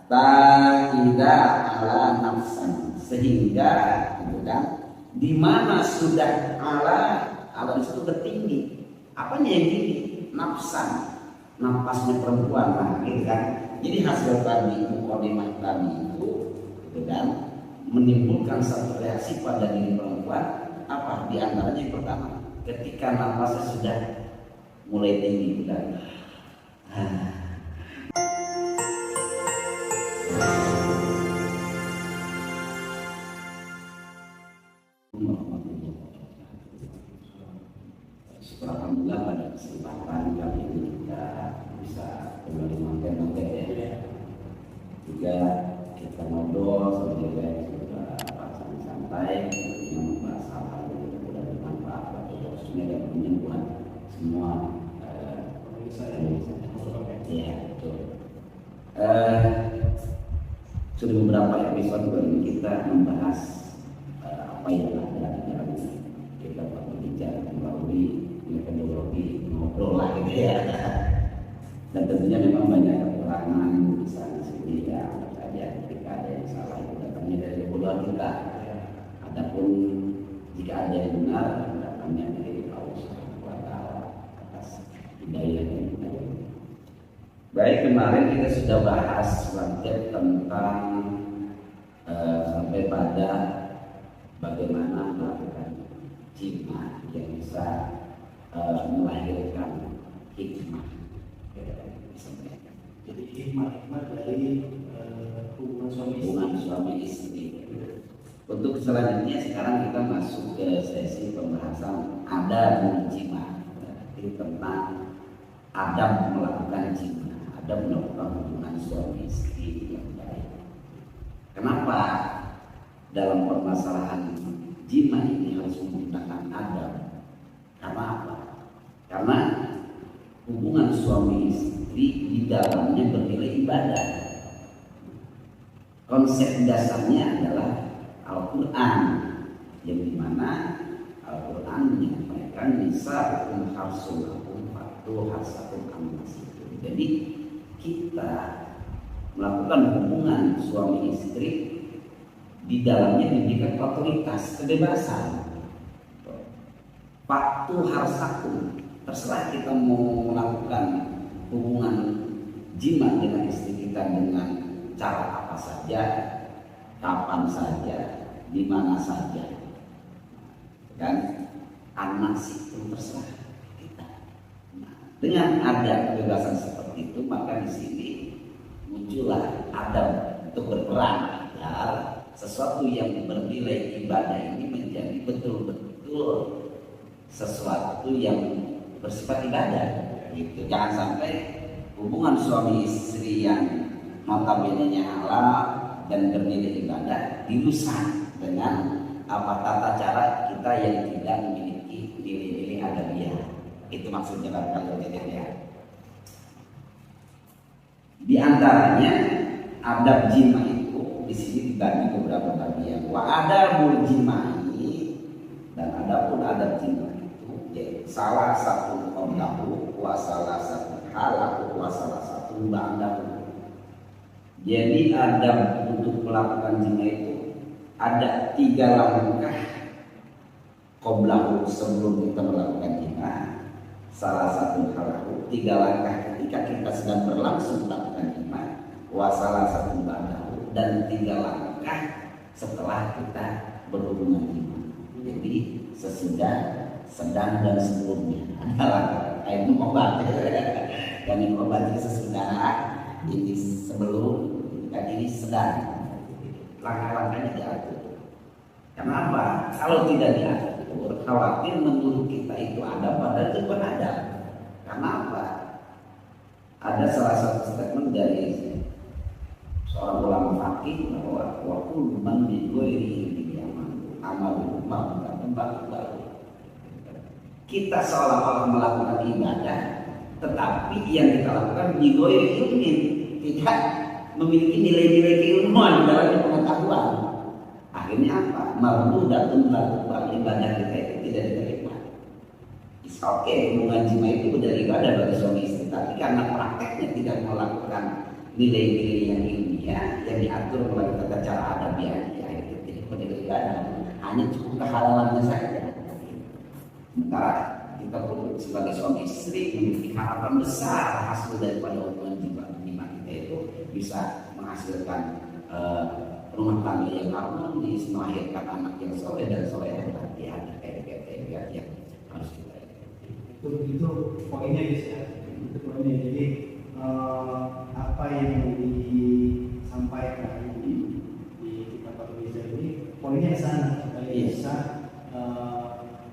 ta'ida ala nafsan, sehingga gitu kan, di mana sudah ala itu tertinggi. Apanya yang tinggi? Nafsan, napasnya perempuan lah, gitu kan. Jadi hasil tadi mukadimah tadi itu gitu kan, menimbulkan satu reaksi pada diri perempuan. Apa? Di antaranya yang pertama, ketika napasnya sudah mulai tinggi dan alhamdulillah pada kesempatan kali ini kita bisa kembali nonton ya. Juga kita ngobrol sebagai sudah santai yang membahas hal-hal yang mudah bermanfaat bagi khususnya dan buat semua ya betul. Sudah beberapa episode ini kita membahas apa yang ada di dalam kita berbicara melalui metodologi ngobrol lah gitu ya. Dan tentunya memang banyak kekurangan di sana sini ya, saja ketika ada yang salah itu datangnya dari kebodohan kita. Adapun jika ada yang benar datangnya dari Allah Subhanahu wa taala atas hidayah yang kita beri. Baik, kemarin kita sudah bahas lanjut tentang sampai pada bagaimana melakukan jima yang bisa melahirkan hikmah. Jadi hikmah dari hubungan suami istri. Untuk selanjutnya sekarang kita masuk ke sesi pembahasan adab jima, tentang adab melakukan jima, adab melakukan hubungan suami istri yang baik. Kenapa dalam permasalahan jima ini harus menggunakan adab? Karena apa? Karena hubungan suami istri di dalamnya bernilai ibadah. Konsep dasarnya adalah Al-Quran, yang dimana Al-Quran menyampaikan nisa'ukum harsul lakum fa'tu harsakum amnasikum. Jadi kita melakukan hubungan suami istri di dalamnya diberikan otoritas, kebebasan. Fa'tu harsakum, terserah kita mau melakukan hubungan jima dengan istri kita dengan cara apa saja, kapan saja, di mana saja, dan anak itu terserah kita. Nah, dengan ada kebebasan seperti itu, maka di sini muncullah adab untuk berperan agar sesuatu yang bernilai ibadah ini menjadi betul-betul sesuatu yang bersifat ibadah. Gitu. Jangan sampai hubungan suami istri yang notabene-nya halal dan bernilai ibadah dirusak dengan tata cara kita yang tidak memiliki nilai-nilai adabiah. Itu maksudnya kalau ya. Di antaranya adab jima itu di sini dibagi beberapa bagian. Wa adabul jimai, dan adapun adab jima itu yaitu salah satu qawlahu wa salah satu halaku wa salah satu ba'dahu. Jadi adab untuk melakukan jima itu ada 3 langkah qoblahu sebelum kita melakukan jima, salah satu halaku 3 langkah ketika kita sedang berlangsung melakukan jima, wa salah satu ba'dahu, dan 3 langkah setelah kita berhubungan jima. Jadi sesudah, sedang, dan sebelumnya adalah kayak minum obat. Dan minum obat itu sesudah, ini sebelum, dan ini sedang. Langkah-langkahnya diatur. Kenapa? Kalau tidak diatur, khawatir menurut kita itu ada, padahal itu bukan ada. Karena apa? Ada salah satu statement dari seorang ulama fakih bahwa waktu man digori amal rumah tembak baru. Kita seolah-olah melakukan ibadah, tetapi yang kita lakukan digori ilmin, tidak memiliki nilai-nilai keilmuan dalam pengetahuan. Akhirnya apa? Mardudatun melakukan ibadah kita itu tidak diterima. Oke, hubungan jima itu benar ibadah bagi suami istri, tapi karena prakteknya tidak melakukan nilai-nilai yang ilmiah, dunia yang diatur melalui tata cara adabiah ya itu jadi pendidikan hanya cukup kehalalannya saja. Sementara kita pun sebagai suami istri memiliki harapan besar hasil daripada hubungan jiwa kita itu bisa menghasilkan rumah tangga yang harmonis, melahirkan anak yang soleh dan soleha. Ya ada kayak yang harus kita itu poinnya guys ya. Itu poinnya. Jadi apa yang disampaikan di kitab Al-Mizan ini poinnya ke sana supaya bisa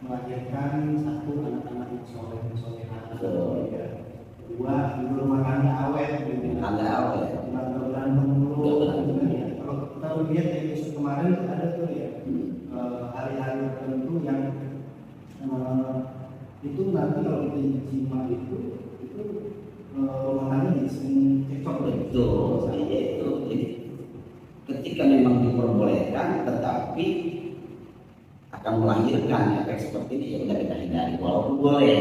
melahirkan satu anak-anak yang soleh ya. Kedua, rumah tangga awet gitu. Tangga awet. Nggak berantem mulu gitu kan ya. Kalau kita lihat dari episode kemarin itu ada tuh ya hari-hari tertentu yang itu nanti kalau kita jima itu rumah tangga jadi sering cekcok. Betul, itu. Jadi ketika memang diperbolehkan, tetapi akan melahirkan efek seperti ini ya udah kita hindari. Walaupun boleh,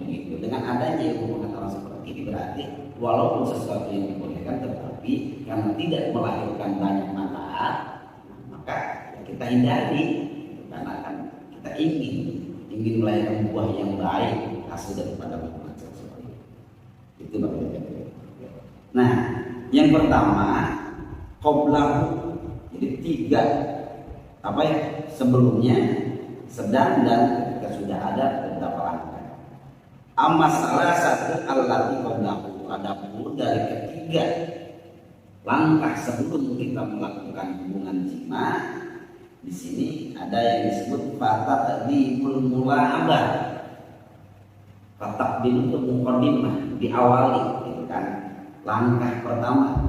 begitu. Dengan adanya hubungan orang seperti ini berarti walaupun sesuatu yang dibolehkan, tetapi karena tidak melahirkan banyak manfaat, maka ya kita hindari. Karena kan kita ingin melahirkan buah yang baik hasil daripada hubungan seksual itu maksudnya. Nah, yang pertama qoblahu, jadi 3 apa ya sebelumnya, sedang, dan ketika sudah ada beberapa langkah. Amma salah satu allati qoblahu, adapun dari ketiga langkah sebelum kita melakukan hubungan jima, di sini ada yang disebut fataqdimul mula'abah. Fataqdim itu muqaddimah, diawali gitu kan. Langkah pertama.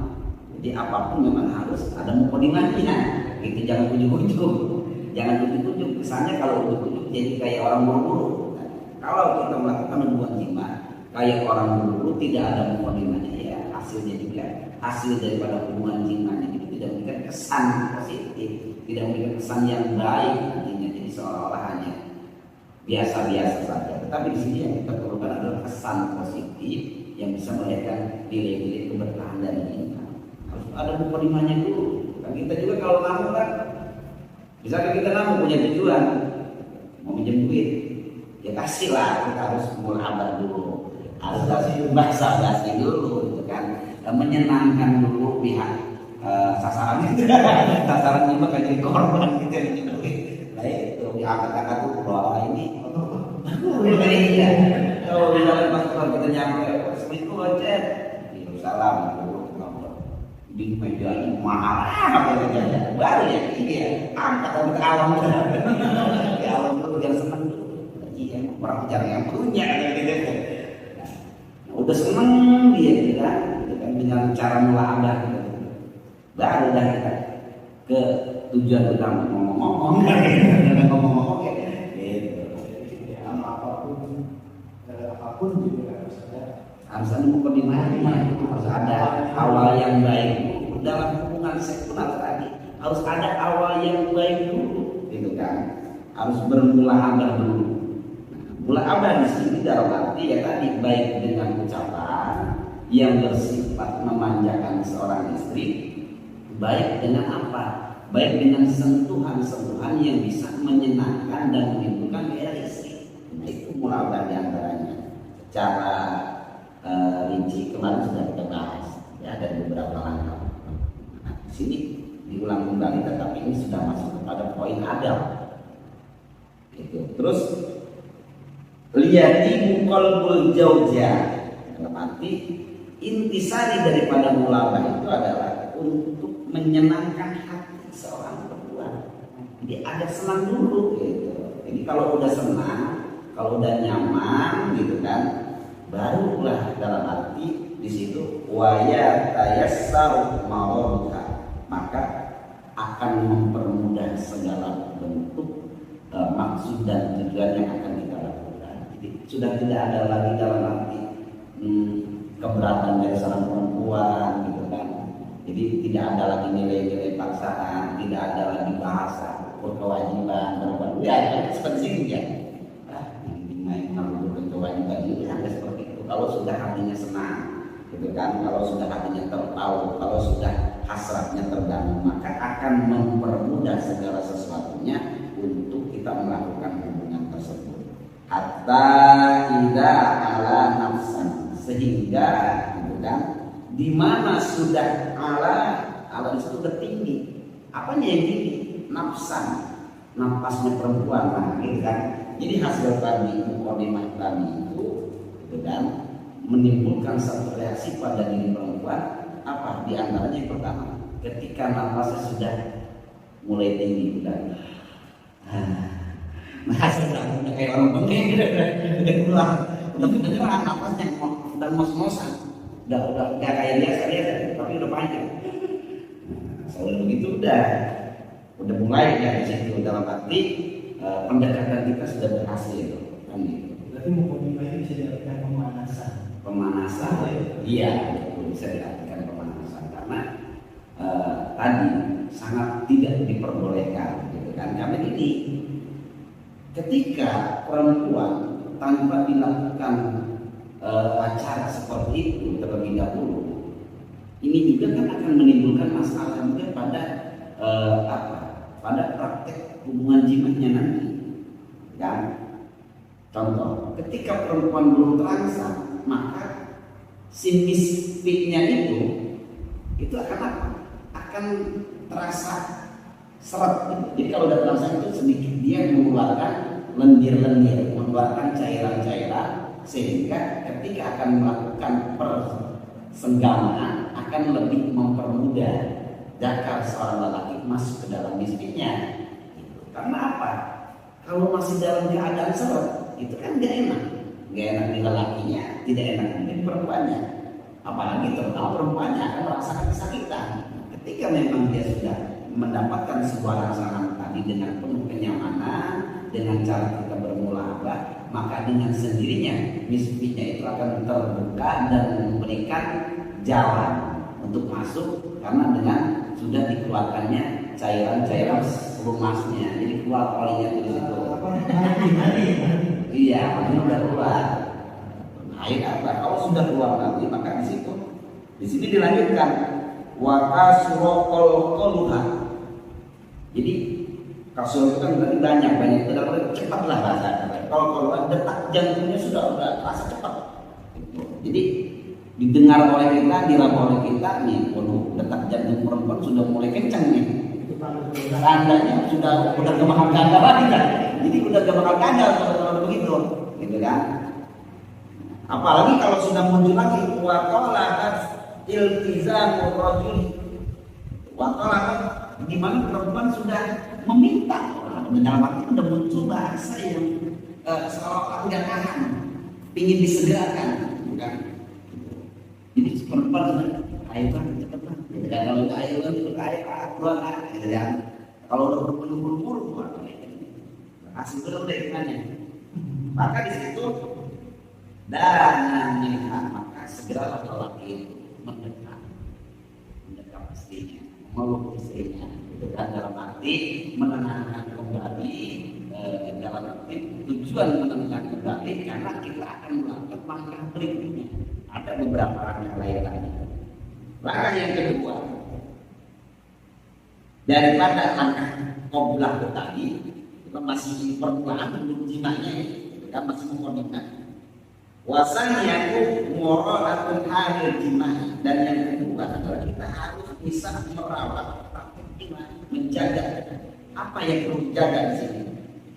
Jadi apapun memang harus ada muqaddimahnya. Itu jangan ujug-ujug. Jangan ujug-ujug. Kesannya kalau ujug-ujug jadi kayak orang buru-buru. Nah, kalau kita melakukan hubungan jima kayak orang buru-buru tidak ada muqaddimahnya ya hasilnya juga hasil daripada hubungan jima itu tidak memberikan kesan positif, tidak memberikan kesan yang baik nantinya, jadi seolah-olah hanya biasa-biasa saja. Tetapi di sini yang kita perlukan adalah kesan positif yang bisa melahirkan nilai-nilai keberkahan dari kita. Harus ada muqaddimahnya dulu. Kan kita juga kalau namu kan, misalnya kita namu punya tujuan mau pinjam duit, ya kasihlah. Kita harus mulai dulu, harus kasih basa-basi dulu, gitu kan, menyenangkan dulu pihak sasaran itu. Sasaran juga kan jadi korban kita pinjam duit. Nah itu diangkat-angkat tuh bahwa ini iya. Kalau misalnya pas kita nyampe seminggu ngecek, salam dulu di meja ini mahal baru ya ini ya angkat ke alam di alam dulu jangan seneng dulu. Iya orang bicara yang punya gitu. Nah, udah seneng dia kan dengan cara mula'abah gitu. Baru dah kita ke tujuan utama ngomong-ngomong ya gitu. Apapun juga harus ada muqaddimahnya, harus ada awal yang baik dalam hubungan seksual tadi, harus ada awal yang baik dulu, gitu kan? Harus bermula'abah dulu. Mula'abah di sini dalam arti ya tadi baik dengan ucapan yang bersifat memanjakan seorang istri, baik dengan apa? Baik dengan sentuhan-sentuhan yang bisa menyenangkan dan menimbulkan gairah istri. Nah, itu mula'abah diantaranya. Secara rinci kemarin sudah kita bahas ya, ada beberapa langkah. Nah, di sini diulang kembali, tetapi ini sudah masuk kepada poin adab. Gitu. Terus liyati qalbul jaujah, dalam arti intisari daripada mulabah itu adalah untuk menyenangkan hati seorang perempuan. Jadi ada senang dulu gitu. Jadi kalau udah senang, kalau udah nyaman gitu kan, barulah dalam arti di situ waya tayassar mawadha, maka akan mempermudah segala bentuk maksud dan tujuan yang akan kita lakukan. Jadi sudah tidak ada lagi dalam arti keberatan dari seorang perempuan gitu kan. Jadi tidak ada lagi nilai-nilai paksaan, tidak ada lagi bahasa kewajiban berbuat ya seperti ini ya. Main kewajiban ini sampai seperti itu. Kalau sudah hatinya senang, gitu kan. Kalau sudah hatinya terpaut, kalau sudah hasratnya terbangun, maka akan mempermudah segala sesuatunya untuk kita melakukan hubungan tersebut. Hatta idza ala nafsan, sehingga gitu kan, di mana sudah ala itu sudah tinggi. Apanya yang tinggi? Nafsan, napasnya perempuan, nah, gitu kan. Jadi hasil tadi mukadimah tadi itu gitu kan, menimbulkan satu reaksi pada diri perempuan. Apa? Di antaranya yang pertama, ketika napasnya sudah mulai tinggi, udah udah kayak orang bengek gitu, udah keluar, udah kedengeran napasnya, udah ngos-ngosan, udah nggak kayak biasa dia, tapi udah panjang. Soalnya begitu udah mulai dari situ, dalam arti pendekatan kita sudah berhasil, kan gitu. Berarti mukadimah itu bisa diartikan pemanasan. Pemanasan, iya, bisa diartikan pemanasan karena tadi sangat tidak diperbolehkan, gitu kan? Karena ini ketika perempuan tanpa dilakukan acara seperti itu terlebih dahulu, ini juga kan akan menimbulkan masalah juga pada pada praktek hubungan jimatnya nanti, kan? Contoh, ketika perempuan belum terangsang, maka si misfiknya itu akan apa? Akan terasa seret. Jadi kalau udah terangsang itu sedikit dia mengeluarkan lendir-lendir, mengeluarkan cairan-cairan, sehingga ketika akan melakukan persenggamaan akan lebih mempermudah zakar seorang lelaki masuk ke dalam misfiknya. Karena apa? Kalau masih dalam keadaan seret, itu kan gak enak di lelakinya, tidak enak di perempuannya. Apalagi terutama perempuannya akan merasakan kesakitan. Ketika memang dia sudah mendapatkan sebuah rangsangan tadi dengan penuh kenyamanan, dengan cara kita bermulabah, maka dengan sendirinya misfiknya itu akan terbuka dan memberikan jalan untuk masuk, karena dengan sudah dikeluarkannya cairan-cairan lumasnya, jadi keluar olinya di situ. Iya, makanya udah keluar. Air apa? Kalau sudah keluar nanti, maka di sini dilanjutkan wa kasraqal quluha. Jadi kasur itu kan berarti banyak itu dalam cepatlah bahasa. Kalau detak jantungnya sudah terasa cepat. Jadi didengar oleh kita, diraba oleh kita nih, detak jantung perempuan sudah mulai kencang nih. Tandanya sudah kebakar gagal lagi kan? Jadi udah kebakar gagal kalau begitu, gitu kan? Apalagi kalau sudah muncul lagi waqalat iltizamur rajul. Waqalat di mana perempuan sudah meminta, dalam arti sudah muncul bahasa yang seolah-olah tidak tahan, ingin disegerakan, bukan? Jadi perempuan sudah ayo kan cepat kan? Kalau ayo keluar gitu kan? Kalau udah berburu-buru keluar, asli udah imannya. Maka di situ dan melihat, maka segera laki-laki itu mendekat pastinya, meluk istrinya, itu kan dalam arti menenangkan kembali, dalam arti tujuan menenangkan kembali karena kita akan melakukan langkah berikutnya. Ada beberapa langkah lain lagi. Langkah yang kedua daripada langkah qoblah tadi, kita masih permulaan belum jimatnya, kita masih mengkoordinasi. Wasaniyatu mura'atul halil jimah, dan yang kedua adalah kita harus bisa merawat jimah, menjaga apa yang perlu dijaga di sini,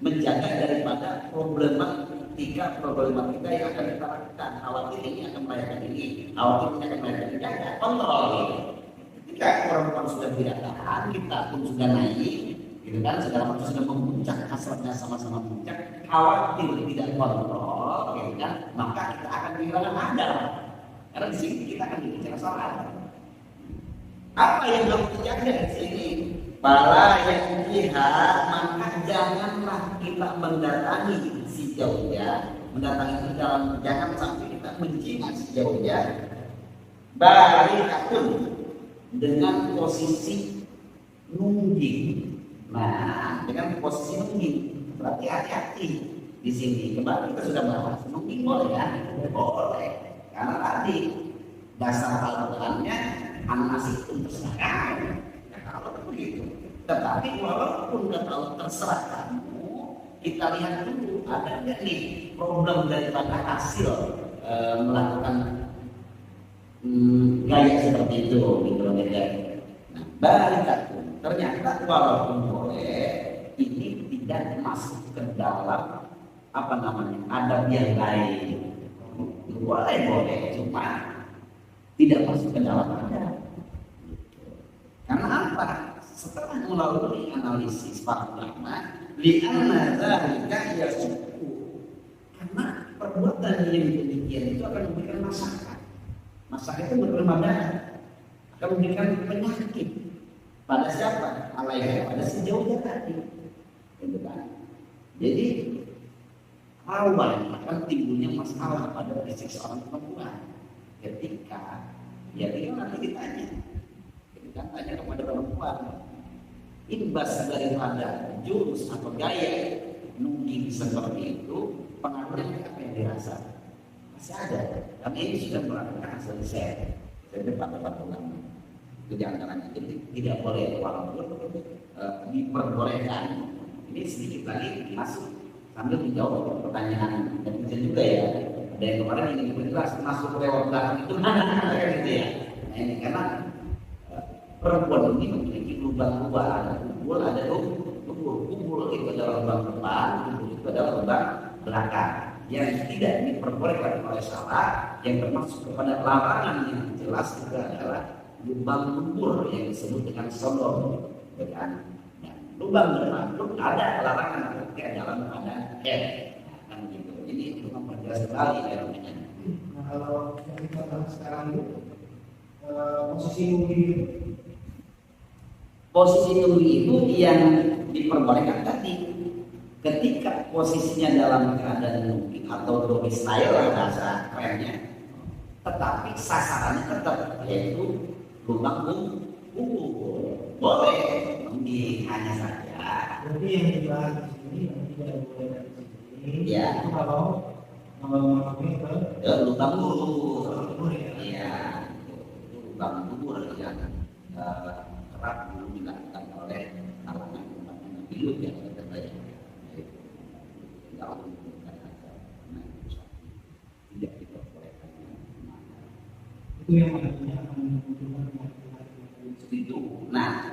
menjaga daripada problematika yang akan kita lakukan. Khawatir ini akan melahirkan ini, khawatir ini akan melahirkan ini, jaga kontrol. Ketika perempuan sudah tidak tahan, kita pun sudah naik, gitu kan, segala macam sudah memuncak, hasratnya sama-sama puncak, khawatir tidak kontrol, gitu kan, maka kita akan kehilangan adab. Karena di sini kita akan berbicara soal adab. Apa yang harus dijaga di sini? Bala yang lihat, maka janganlah kita mendatangi si jauhnya, mendatangi itu dalam, jangan sampai kita menjimat si jauhnya. Barikatun, dengan posisi nungging. Nah, dengan posisi nungging, berarti hati-hati di sini. Kembali kita sudah bahas nungging boleh kan? Boleh. Karena tadi dasar Al-Qur'annya an-nasih itu terserah kalau begitu. Tetapi walaupun kata Allah terserah kamu, kita lihat dulu ada nggak nih problem daripada hasil melakukan gaya seperti itu gitu loh guys. Nah, barangkali ternyata walaupun boleh, ini tidak masuk ke dalam apa namanya adab yang lain. Boleh, cuma tidak masuk ke dalam adab. Karena apa? Setelah melalui analisis para ulama, li'anna dzalika yasuku. Karena perbuatan yang demikian itu akan memberikan masalah. Masalah itu berlembagaan, akan memberikan penyakit pada siapa? Alaihi, pada si jauhnya tadi. Gitu kan? Jadi rawan akan timbulnya masalah pada fisik seorang perempuan ketika ya dia nanti ditanya, ketika tanya kepada perempuan, imbas daripada jurus atau gaya nungging seperti itu, pengaruhnya apa yang dirasa? Masih ada. Kami ini sudah melakukan hasil riset dari tempat-tempat ulama. Itu diantaranya. Jadi tidak boleh walaupun diperbolehkan. Ini sedikit lagi masuk sambil menjawab pertanyaan netizen juga ya. Ada yang kemarin ingin berjelas masuk lewat belakang itu mana gitu ya. Nah ini karena perempuan ini memiliki lubang-lubang, ada kubul, ada kubul itu adalah lubang depan, kubul itu adalah lubang belakang yang tidak diperbolehkan oleh syara, yang termasuk kepada larangan yang jelas juga adalah lubang kubur yang disebut dengan sodom, kan? Nah, lubang depan pun ada larangan ketika dalam keadaan head, kan gitu. Ini memperjelas sekali namanya. Nah kalau yang kita bahas sekarang itu posisi mungkin posisi nunggu itu yang diperbolehkan tadi ketika posisinya dalam keadaan nunggu atau dobi style bahasa kerennya, tetapi sasarannya tetap yaitu lubang kubur. Boleh nunggu hanya saja. berarti yang dibahas di sini yang tidak boleh dari sini Ya. itu kalau memasuki ke Lubang kubur. kubur ya. Iya, itu lubang kubur yang kerap dulu dilakukan oleh kalangan umat Nabi Lut yang kita baca. Tidak diperbolehkan. Itu yang artinya akan menunjukkan Itu. Nah,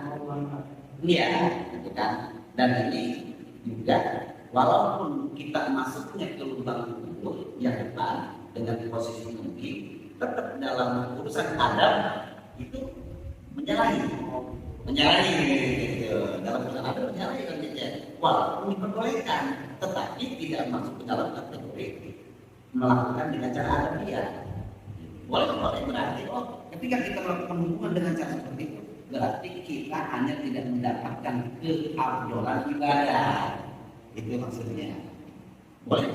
iya, gitu kan. Dan ini juga walaupun kita masuknya ke lubang kubur yang depan dengan posisi mungkin, tetap dalam urusan adab itu menyalahi gitu. Dalam urusan adab menyalahi kan gitu ya. Walaupun diperbolehkan, tetapi tidak masuk ke dalam kategori melakukan dengan cara adabiah. Boleh berarti ketika kita melakukan hubungan dengan cara seperti itu, berarti kita hanya tidak mendapatkan keafdolan ibadah. Itu maksudnya. Boleh.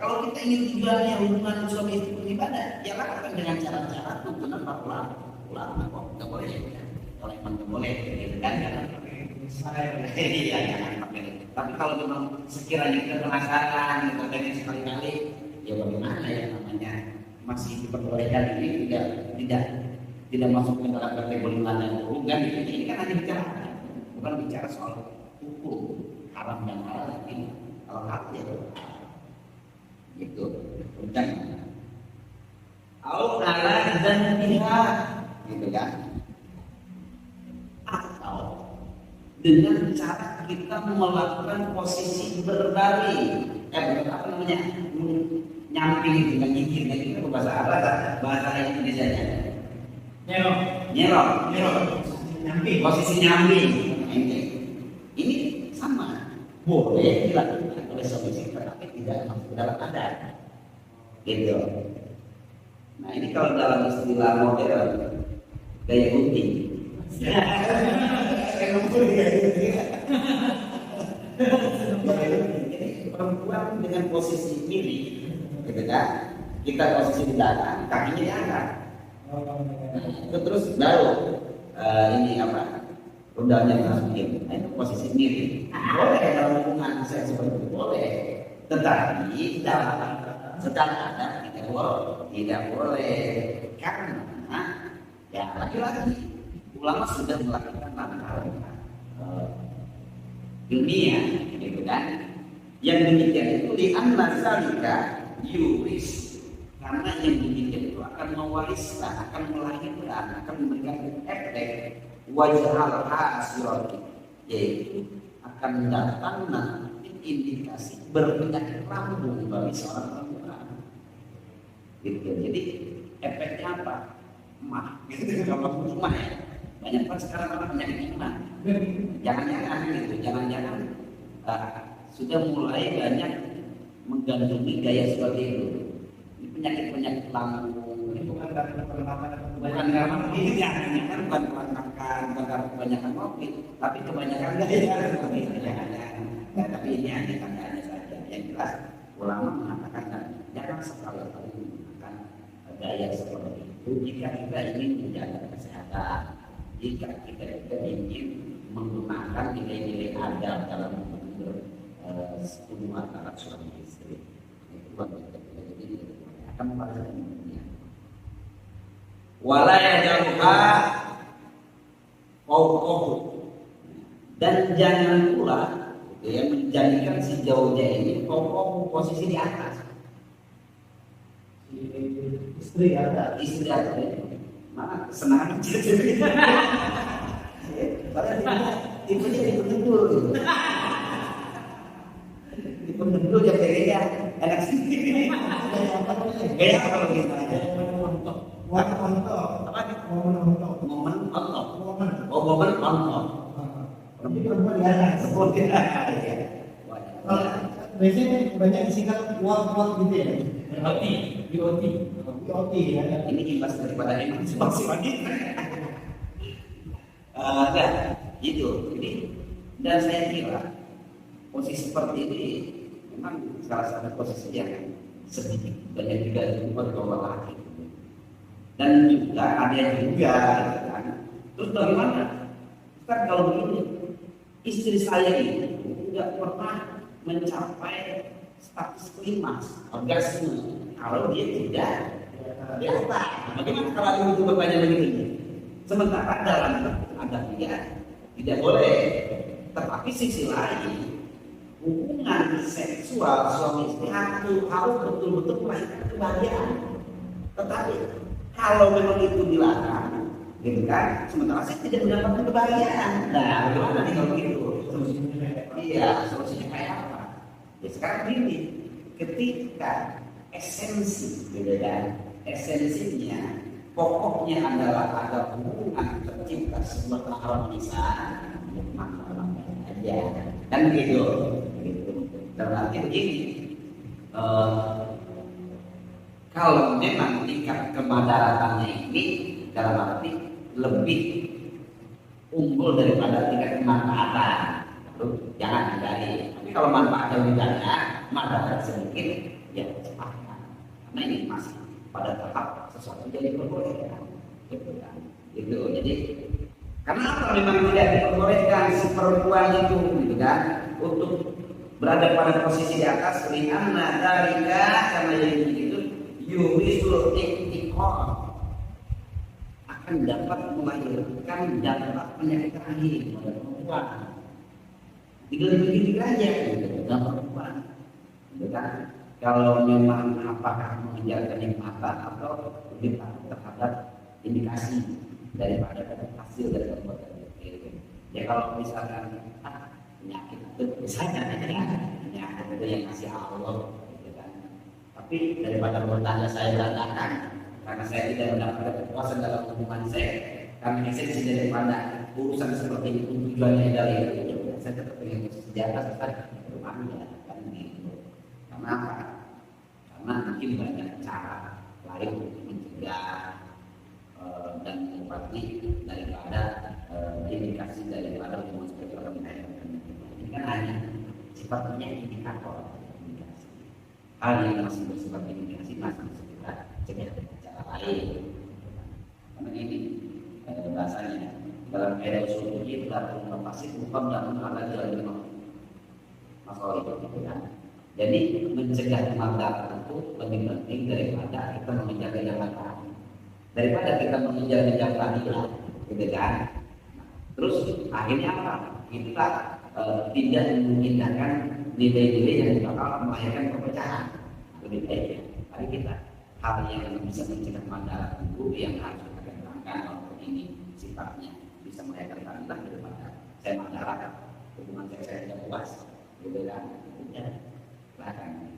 Kalau kita ingin tujuannya hubungan suami istri beribadah, ya lakukan dengan cara-cara tuntunan para ulama kok. Nggak boleh ya. Kalau memang nggak boleh, gitu kan? Iya, jangan pakai. Tapi kalau memang sekiranya kita penasaran, kita pengen sekali-kali, ya bagaimana ya namanya masih diperbolehkan ini tidak masuk ke dalam kategori mana kan ini kan hanya bicara bukan bicara soal hukum haram dan halal ini kalau hak ya gitu bukan au ala dan pihak gitu kan atau dengan cara kita melakukan posisi berbaring apa namanya nyamping dengan gigit itu bahasa apa bahasa Indonesia nya nyerok nyamping posisi nyamping ini sama boleh dilakukan oleh suami istri tapi tidak masuk dalam adat gitu. Nah ini kalau dalam istilah modern gaya gunting jadi perempuan dengan posisi kiri gitu kan kita posisi di belakang kakinya diangkat itu terus baru ini apa rudalnya masukin. Nah itu posisi miring boleh dalam hubungan seks seperti itu boleh tetapi secara adat tidak boleh karena ya laki-laki ulama sudah melakukan langkah ilmiah, gitu kan? Yang demikian itu li'anna zalika yuris, karena yang demikian itu akan mewariskan, akan melahirkan, akan memberikan efek wajah hasil, yaitu akan datang nanti indikasi berpenyakit lambung bagi seorang perempuan. Gitu. Jadi efeknya apa? Emah, gitu. Kalau emah ya, banyak kan sekarang orang penyakit emah. Jangan-jangan gitu, jangan-jangan sudah mulai banyak menggandrungi gaya seperti itu. Ini penyakit-penyakit lambung, bukan karena perlambatan, bukan karena kebanyakan, bukan makan, bukan karena kebanyakan kopi, tapi kebanyakan gaya seperti itu. Tapi ini hanya tandanya saja. Yang jelas ulama mengatakan jangan sekali-kali menggunakan gaya seperti itu jika kita ingin menjaga kesehatan, jika kita ingin menggunakan nilai-nilai adab dalam hubungan antara suami istri. Itu akan memperhatikan dunia. Wala yajaluha fawqahu, dan jangan pula yang menjadikan si jauhnya ini fawqahu, posisi di atas. Istri ada. Istri ada. Mana kesenangan jadi. Padahal tipunya dipendul gitu. Dipendul yang kayaknya enak sendiri. Gaya kalau kita aja. Momen ontok. Apa? Momen ontok. Momen ontok. Momen. Oh, momen ontok. Jadi perempuan di atas. Seperti Biasanya banyak disingkat wak gitu ya. BOT. BOT ya. ini imbas daripada emansipasi wanita. Enggak, itu. Jadi dan saya kira posisi seperti ini memang salah satu posisi yang sedikit banyak juga dibuat kaum laki. Dan juga ada yang juga, gitu kan. Terus bagaimana? Kan kalau begini, istri saya ini tidak pernah mencapai status klimaks, orgasme. Kalau dia tidak di atas, bagaimana kalau itu bertanya begitu? Sementara dalam ada dia tidak boleh. Tetapi sisi lain, hubungan seksual suami istri harus betul-betul melahirkan kebahagiaan. Tetapi kalau memang itu dilarang, gitu kan? Sementara saya tidak mendapatkan kebahagiaan. Nah, bagaimana nih kalau begitu? Iya, solusinya kayak apa? Ya sekarang ini, ketika esensi, gitu kan? Esensinya, pokoknya adalah ada hubungan tercipta sebuah keharmonisan, maka aja, kan begitu. Dan artinya begini, kalau memang tingkat kemadaratannya ini dalam arti lebih unggul daripada tingkat kemanfaatan, jangan hindari. Tapi kalau manfaatnya lebih banyak, madarat sedikit, ya cepatkan. Karena ini masih pada tahap sesuatu jadi diperbolehkan, gitu kan? Itu jadi karena apa memang tidak diperbolehkan si perempuan itu, gitu kan, untuk berada pada posisi di atas, karena dalika, karena yang begitu yurisul iktikor, akan dapat melahirkan dampak penyakit rahim pada perempuan. Tidak begitu aja, gitu, dalam perempuan, gitu kan? Kalau memang apakah mengejar kenikmatan atau lebih terhadap indikasi daripada hasil dari perbuatan itu. Ya kalau misalkan penyakit itu misalnya penyakit itu yang kasih Allah, gitu kan. Tapi daripada bertanya saya berantakan karena saya tidak mendapatkan kepuasan dalam hubungan saya, karena esensi daripada urusan seperti itu tujuannya dari itu, saya tetap ingin sejahtera seperti rumahnya kan gitu. Karena apa? Karena mungkin banyak cara lain untuk mencegah dan mengobati daripada indikasi daripada hubungan seperti orang lain. Ini kan hanya sifatnya indikator indikasi. Hal yang masih bersifat indikasi masih bisa kita cegah dengan cara lain. Karena ini bahasanya dalam kaidah usul fikih dalam pasif bukan dalam ada jalan masalah itu kan. Jadi mencegah kemadaran itu lebih penting daripada kita mengejar kejahatan, daripada kita mengejar keadilan, gitu kan. Terus akhirnya apa? kita tidak mengindahkan nilai-nilai yang bakal melahirkan perpecahan. Lebih baik ya, mari kita hal yang bisa mencegah mandala dulu yang harus kita kembangkan walaupun ini sifatnya bisa melahirkan tanda daripada saya mandala hubungan saya tidak puas, berbeda, ya, bahkan